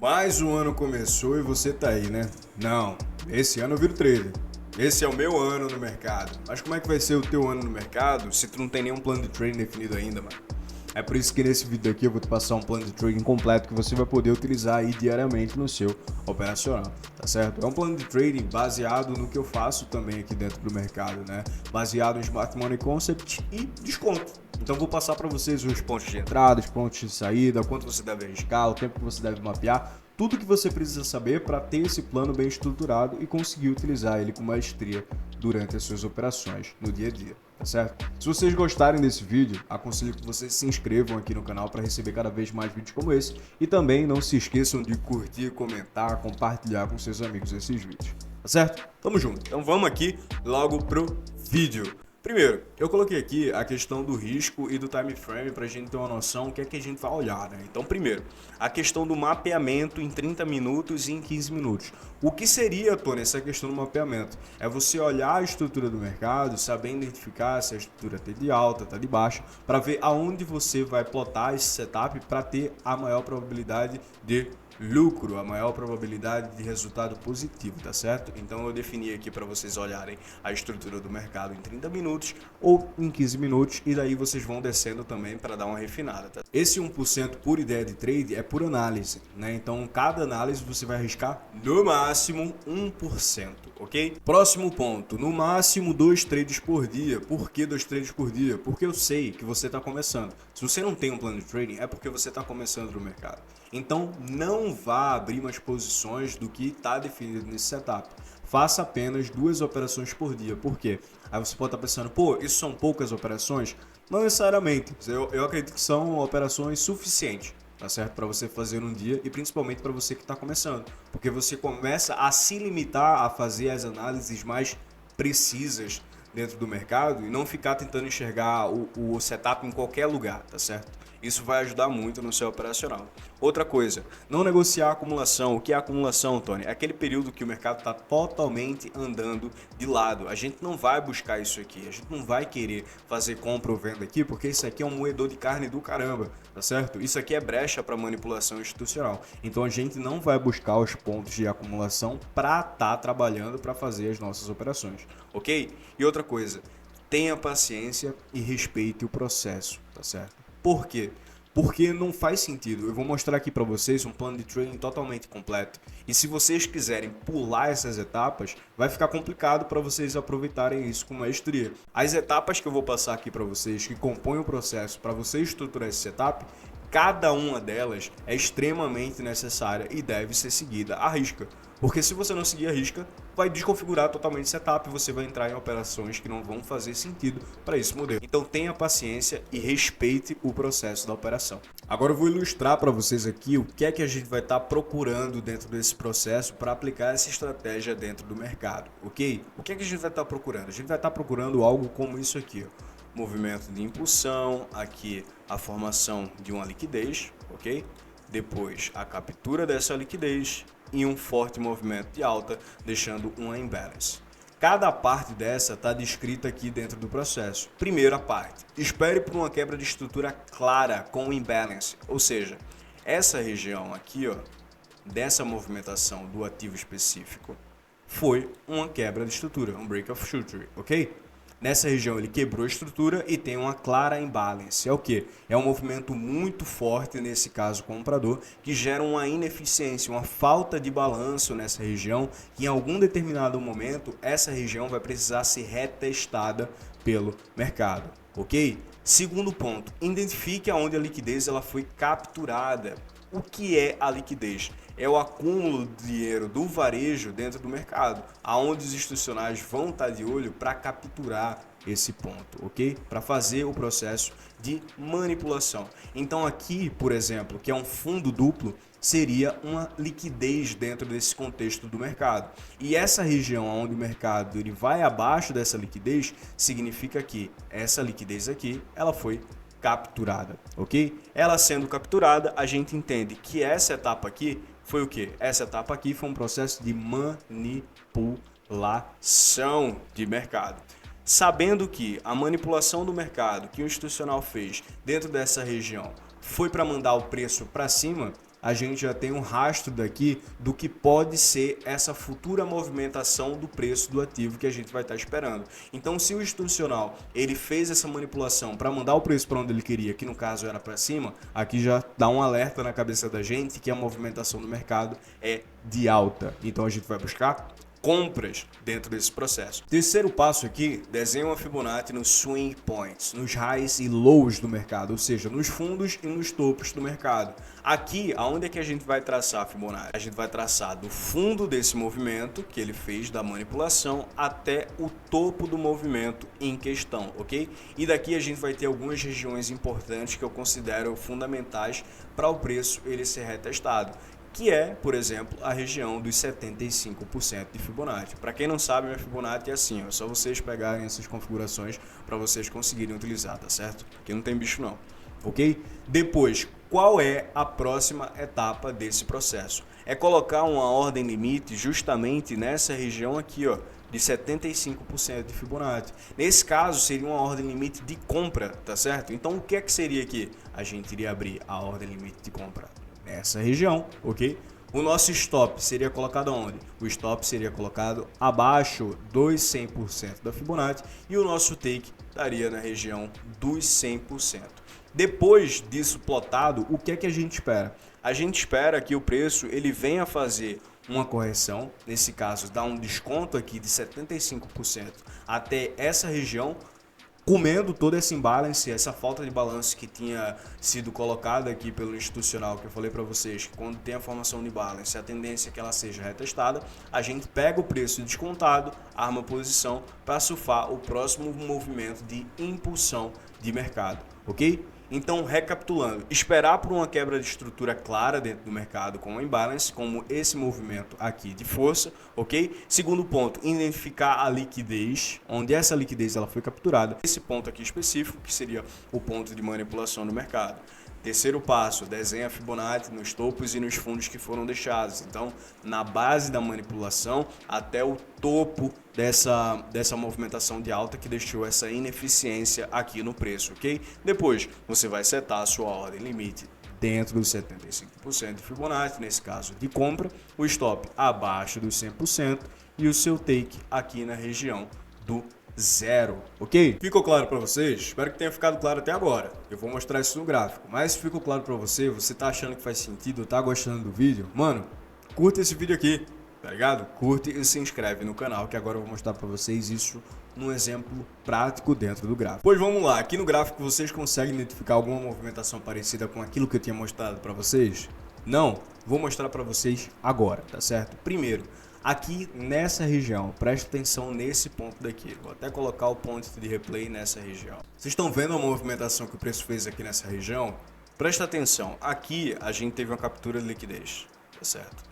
Mais um ano começou e você tá aí, né? Não, esse ano eu viro trader. Esse é o meu ano no mercado. Mas como é que vai ser o teu ano no mercado se tu não tem nenhum plano de trading definido ainda, mano? É por isso que nesse vídeo aqui eu vou te passar um plano de trading completo que você vai poder utilizar aí diariamente no seu operacional, tá certo? É um plano de trading baseado no que eu faço também aqui dentro do mercado, né? Baseado em Smart Money Concept e desconto. Então vou passar para vocês os pontos de entrada, os pontos de saída, quanto você deve arriscar, o tempo que você deve mapear, tudo que você precisa saber para ter esse plano bem estruturado e conseguir utilizar ele com maestria durante as suas operações no dia a dia, tá certo? Se vocês gostarem desse vídeo, aconselho que vocês se inscrevam aqui no canal para receber cada vez mais vídeos como esse e também não se esqueçam de curtir, comentar, compartilhar com seus amigos esses vídeos, tá certo? Tamo junto. Então vamos aqui logo pro vídeo. Primeiro, eu coloquei aqui a questão do risco e do time frame para a gente ter uma noção do que é que a gente vai olhar, né? Então, primeiro, a questão do mapeamento em 30 minutos e em 15 minutos. O que seria, Tony, essa questão do mapeamento? É você olhar a estrutura do mercado, saber identificar se a estrutura está de alta, está de baixa, para ver aonde você vai plotar esse setup para ter a maior probabilidade de lucro, a maior probabilidade de resultado positivo, tá certo? Então eu defini aqui para vocês olharem a estrutura do mercado em 30 minutos ou em 15 minutos e daí vocês vão descendo também para dar uma refinada, tá? Esse 1% por ideia de trade é por análise, né? Então cada análise você vai arriscar no máximo 1%, ok? Próximo ponto, no máximo 2 trades por dia. Por que 2 trades por dia? Porque eu sei que você está começando. Se você não tem um plano de trading, é porque você está começando no mercado. Então não vá abrir mais posições do que está definido nesse setup. Faça apenas 2 operações por dia. Por quê? Aí você pode estar pensando, pô, isso são poucas operações? Não necessariamente. Eu acredito que são operações suficientes, tá certo? Para você fazer num dia e principalmente para você que está começando. Porque você começa a se limitar a fazer as análises mais precisas dentro do mercado e não ficar tentando enxergar o setup em qualquer lugar, tá certo? Isso vai ajudar muito no seu operacional. Outra coisa, não negociar a acumulação. O que é acumulação, Tony? É aquele período que o mercado está totalmente andando de lado. A gente não vai buscar isso aqui. A gente não vai querer fazer compra ou venda aqui, porque isso aqui é um moedor de carne do caramba, tá certo? Isso aqui é brecha para manipulação institucional. Então a gente não vai buscar os pontos de acumulação para estar trabalhando para fazer as nossas operações, ok? E outra coisa, tenha paciência e respeite o processo, tá certo? Por quê? Porque não faz sentido. Eu vou mostrar aqui para vocês um plano de trading totalmente completo. E se vocês quiserem pular essas etapas, vai ficar complicado para vocês aproveitarem isso com maestria. As etapas que eu vou passar aqui para vocês, que compõem o processo para você estruturar esse setup, cada uma delas é extremamente necessária e deve ser seguida à risca. Porque se você não seguir a risca, vai desconfigurar totalmente o setup e você vai entrar em operações que não vão fazer sentido para esse modelo. Então tenha paciência e respeite o processo da operação. Agora eu vou ilustrar para vocês aqui o que é que a gente vai estar procurando dentro desse processo para aplicar essa estratégia dentro do mercado, ok? O que é que a gente vai estar procurando? A gente vai estar procurando algo como isso aqui, ó. Movimento de impulsão, aqui a formação de uma liquidez, ok? Depois a captura dessa liquidez e um forte movimento de alta, deixando uma imbalance. Cada parte dessa está descrita aqui dentro do processo. Primeira parte, espere por uma quebra de estrutura clara com imbalance, ou seja, essa região aqui, ó, dessa movimentação do ativo específico, foi uma quebra de estrutura, um break of structure, ok? Nessa região ele quebrou a estrutura e tem uma clara imbalance. É o que? É um movimento muito forte, nesse caso comprador, que gera uma ineficiência, uma falta de balanço nessa região, que em algum determinado momento essa região vai precisar ser retestada pelo mercado, ok? Segundo ponto, identifique aonde a liquidez ela foi capturada. O que é a liquidez? É o acúmulo de dinheiro do varejo dentro do mercado, aonde os institucionais vão estar de olho para capturar esse ponto, ok? Para fazer o processo de manipulação. Então aqui, por exemplo, que é um fundo duplo, seria uma liquidez dentro desse contexto do mercado. E essa região onde o mercado ele vai abaixo dessa liquidez, significa que essa liquidez aqui, ela foi capturada, ok? Ela sendo capturada, a gente entende que essa etapa aqui foi o que? Essa etapa aqui foi um processo de manipulação de mercado. Sabendo que a manipulação do mercado que o institucional fez dentro dessa região foi para mandar o preço para cima, a gente já tem um rastro daqui do que pode ser essa futura movimentação do preço do ativo que a gente vai estar esperando. Então, se o institucional ele fez essa manipulação para mandar o preço para onde ele queria, que no caso era para cima, aqui já dá um alerta na cabeça da gente que a movimentação do mercado é de alta. Então, a gente vai buscar compras dentro desse processo. Terceiro passo aqui, desenha uma Fibonacci nos swing points, nos highs e lows do mercado, ou seja, nos fundos e nos topos do mercado. Aqui, aonde é que a gente vai traçar a Fibonacci? A gente vai traçar do fundo desse movimento que ele fez da manipulação até o topo do movimento em questão, ok? E daqui a gente vai ter algumas regiões importantes que eu considero fundamentais para o preço ele ser retestado, que é, por exemplo, a região dos 75% de Fibonacci. Para quem não sabe, minha Fibonacci é assim, é só vocês pegarem essas configurações para vocês conseguirem utilizar, tá certo? Aqui não tem bicho não, ok? Depois, qual é a próxima etapa desse processo? É colocar uma ordem limite justamente nessa região aqui, ó, de 75% de Fibonacci. Nesse caso, seria uma ordem limite de compra, tá certo? Então, o que é que seria aqui? A gente iria abrir a ordem limite de compra nessa região, ok? O nosso stop seria colocado onde? O stop seria colocado abaixo dos 100% da Fibonacci e o nosso take estaria na região dos 100%. Depois disso plotado, o que é que a gente espera? A gente espera que o preço ele venha fazer uma correção, nesse caso dá um desconto aqui de 75% até essa região, comendo todo esse imbalance, essa falta de balanço que tinha sido colocada aqui pelo institucional, que eu falei para vocês, que quando tem a formação de balance, a tendência é que ela seja retestada, a gente pega o preço descontado, arma a posição para surfar o próximo movimento de impulsão de mercado, ok? Então, recapitulando, esperar por uma quebra de estrutura clara dentro do mercado com o imbalance, como esse movimento aqui de força, ok? Segundo ponto, identificar a liquidez, onde essa liquidez ela foi capturada. Esse ponto aqui específico, que seria o ponto de manipulação do mercado. Terceiro passo, desenha a Fibonacci nos topos e nos fundos que foram deixados. Então, na base da manipulação até o topo dessa movimentação de alta que deixou essa ineficiência aqui no preço, ok? Depois, você vai setar a sua ordem limite dentro dos 75% de Fibonacci, nesse caso de compra, o stop abaixo dos 100% e o seu take aqui na região do 0, ok? Ficou claro para vocês? Espero que tenha ficado claro até agora. Eu vou mostrar isso no gráfico, mas se ficou claro para você, você tá achando que faz sentido, tá gostando do vídeo? Mano, curta esse vídeo aqui, tá ligado? Curte e se inscreve no canal, que agora eu vou mostrar para vocês isso num exemplo prático dentro do gráfico. Pois vamos lá, aqui no gráfico vocês conseguem identificar alguma movimentação parecida com aquilo que eu tinha mostrado para vocês? Não? Vou mostrar para vocês agora, tá certo? Primeiro, aqui nessa região, preste atenção nesse ponto daqui. Vou até colocar o ponto de replay nessa região. Vocês estão vendo a movimentação que o preço fez aqui nessa região? Presta atenção, aqui a gente teve uma captura de liquidez, tá certo?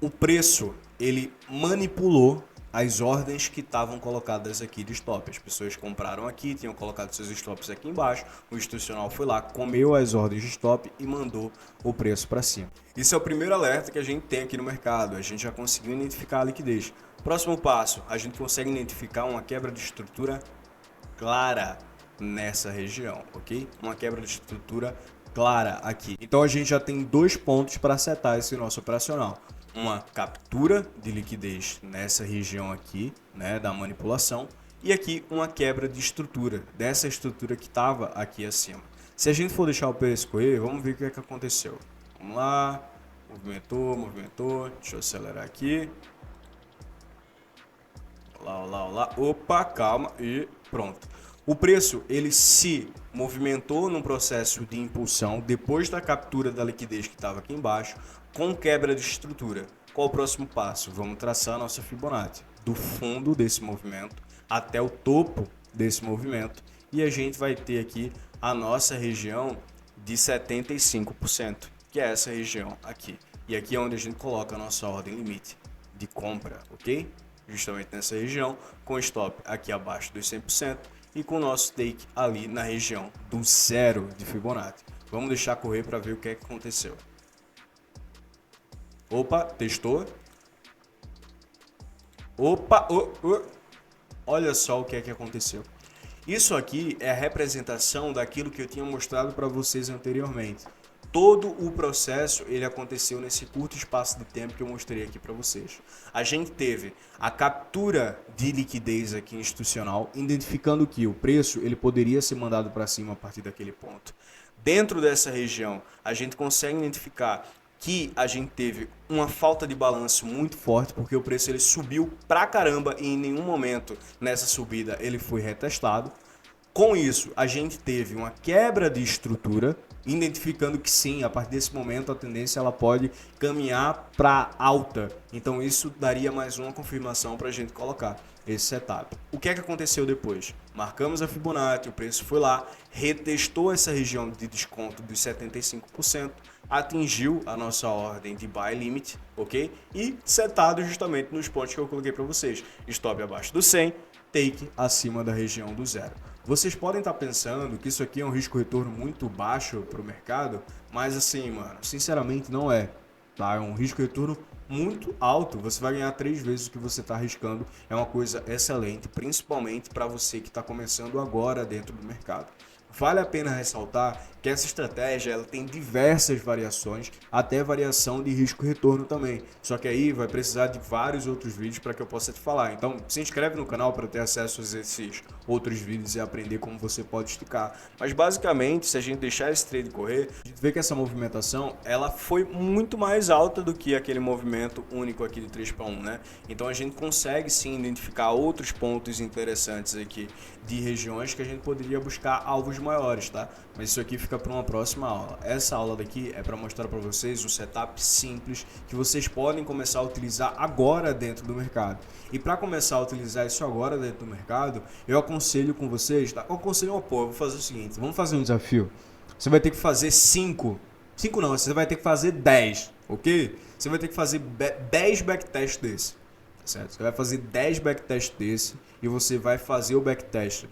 O preço, ele manipulou as ordens que estavam colocadas aqui de stop. As pessoas compraram aqui, tinham colocado seus stops aqui embaixo, o institucional foi lá, comeu as ordens de stop e mandou o preço para cima. Isso é o primeiro alerta que a gente tem aqui no mercado, a gente já conseguiu identificar a liquidez. Próximo passo, a gente consegue identificar uma quebra de estrutura clara nessa região, ok? Uma quebra de estrutura clara aqui. Então a gente já tem dois pontos para setar esse nosso operacional. Uma captura de liquidez nessa região aqui, né, da manipulação, e aqui uma quebra de estrutura, dessa estrutura que estava aqui acima. Se a gente for deixar o preço correr, vamos ver o que é que aconteceu. Vamos lá, movimentou, deixa eu acelerar aqui. Olá, opa, calma e pronto. O preço, ele se movimentou num processo de impulsão depois da captura da liquidez que estava aqui embaixo, com quebra de estrutura. Qual o próximo passo? Vamos traçar a nossa Fibonacci do fundo desse movimento até o topo desse movimento e a gente vai ter aqui a nossa região de 75%, que é essa região aqui. E aqui é onde a gente coloca a nossa ordem limite de compra, ok? Justamente nessa região, com stop aqui abaixo dos 100% e com o nosso take ali na região do 0 de Fibonacci. Vamos deixar correr para ver o que é que aconteceu. Opa, testou. Opa, olha só o que é que aconteceu. Isso aqui é a representação daquilo que eu tinha mostrado para vocês anteriormente. todo o processo ele aconteceu nesse curto espaço de tempo que eu mostrei aqui para vocês. A gente teve a captura de liquidez aqui institucional, identificando que o preço ele poderia ser mandado para cima a partir daquele ponto. Dentro dessa região, a gente consegue identificar que a gente teve uma falta de balanço muito forte, porque o preço ele subiu pra caramba e em nenhum momento nessa subida ele foi retestado. Com isso, a gente teve uma quebra de estrutura, identificando que sim, a partir desse momento a tendência ela pode caminhar para alta. Então isso daria mais uma confirmação para a gente colocar esse setup. O que é que aconteceu depois? Marcamos a Fibonacci, o preço foi lá, retestou essa região de desconto dos 75%, atingiu a nossa ordem de buy limit, ok? E setado justamente nos pontos que eu coloquei para vocês. Stop abaixo do 100, take acima da região do zero. Vocês podem estar pensando que isso aqui é um risco-retorno muito baixo para o mercado, mas assim, mano, sinceramente não é. Tá? É um risco-retorno muito alto. Você vai ganhar 3 vezes o que você está arriscando. É uma coisa excelente, principalmente para você que está começando agora dentro do mercado. Vale a pena ressaltar que essa estratégia ela tem diversas variações, até variação de risco-retorno também. Só que aí vai precisar de vários outros vídeos para que eu possa te falar. Então se inscreve no canal para ter acesso a esses outros vídeos e aprender como você pode esticar. Mas basicamente, se a gente deixar esse trade correr, a gente vê que essa movimentação ela foi muito mais alta do que aquele movimento único aqui de 3 para 1, né? Então a gente consegue sim identificar outros pontos interessantes aqui de regiões que a gente poderia buscar alvos maiores, tá? Mas isso aqui fica para uma próxima aula. Essa aula daqui é para mostrar para vocês um setup simples que vocês podem começar a utilizar agora dentro do mercado. E para começar a utilizar isso agora dentro do mercado, eu aconselho com vocês, tá? Eu aconselho vou fazer o seguinte, vamos fazer um desafio. Você vai ter que fazer 5 não, você vai ter que fazer 10, ok? Você vai ter que fazer 10 backtests desse, certo? Você vai fazer 10 backtests desse e você vai fazer o backtest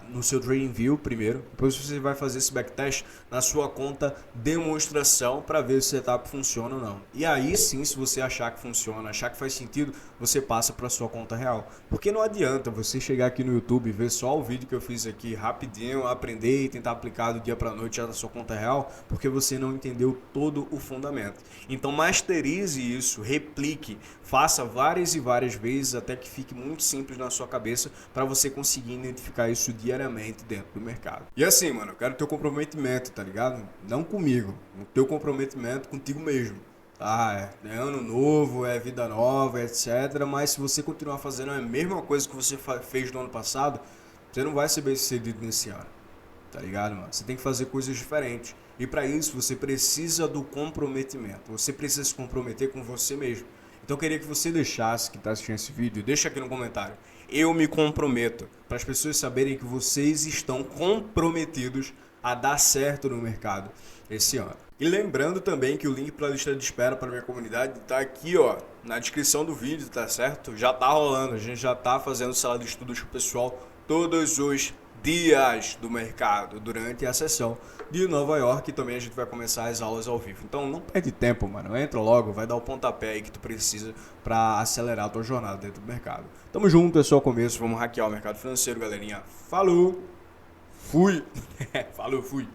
no seu TradingView primeiro, depois você vai fazer esse backtest na sua conta demonstração para ver se o setup funciona ou não. E aí sim, se você achar que funciona, achar que faz sentido, você passa para sua conta real. Porque não adianta você chegar aqui no YouTube e ver só o vídeo que eu fiz aqui rapidinho, aprender e tentar aplicar do dia para noite já na sua conta real, porque você não entendeu todo o fundamento. Então masterize isso, replique, faça várias e várias vezes até que fique muito simples na sua cabeça para você conseguir identificar isso diariamente dentro do mercado. E assim, mano, eu quero teu comprometimento, tá ligado? Não comigo, o teu comprometimento contigo mesmo. Tá, é ano novo, é vida nova, etc. Mas se você continuar fazendo a mesma coisa que você fez no ano passado, você não vai ser bem sucedido nesse ano. Tá ligado, mano? Você tem que fazer coisas diferentes. E para isso você precisa do comprometimento. Você precisa se comprometer com você mesmo. Então eu queria que você deixasse, que está assistindo esse vídeo, deixa aqui no comentário. Eu me comprometo, para as pessoas saberem que vocês estão comprometidos a dar certo no mercado esse ano. E lembrando também que o link para a lista de espera para a minha comunidade está aqui, ó, na descrição do vídeo, tá certo? Já tá rolando, a gente já tá fazendo sala de estudos com o pessoal todos os dias do mercado durante a sessão de Nova York e também a gente vai começar as aulas ao vivo. Então não perde tempo, mano. Entra logo, vai dar o pontapé aí que tu precisa para acelerar a tua jornada dentro do mercado. Tamo junto, é só o começo. Vamos hackear o mercado financeiro, galerinha. Falou! Fui! Falou, fui!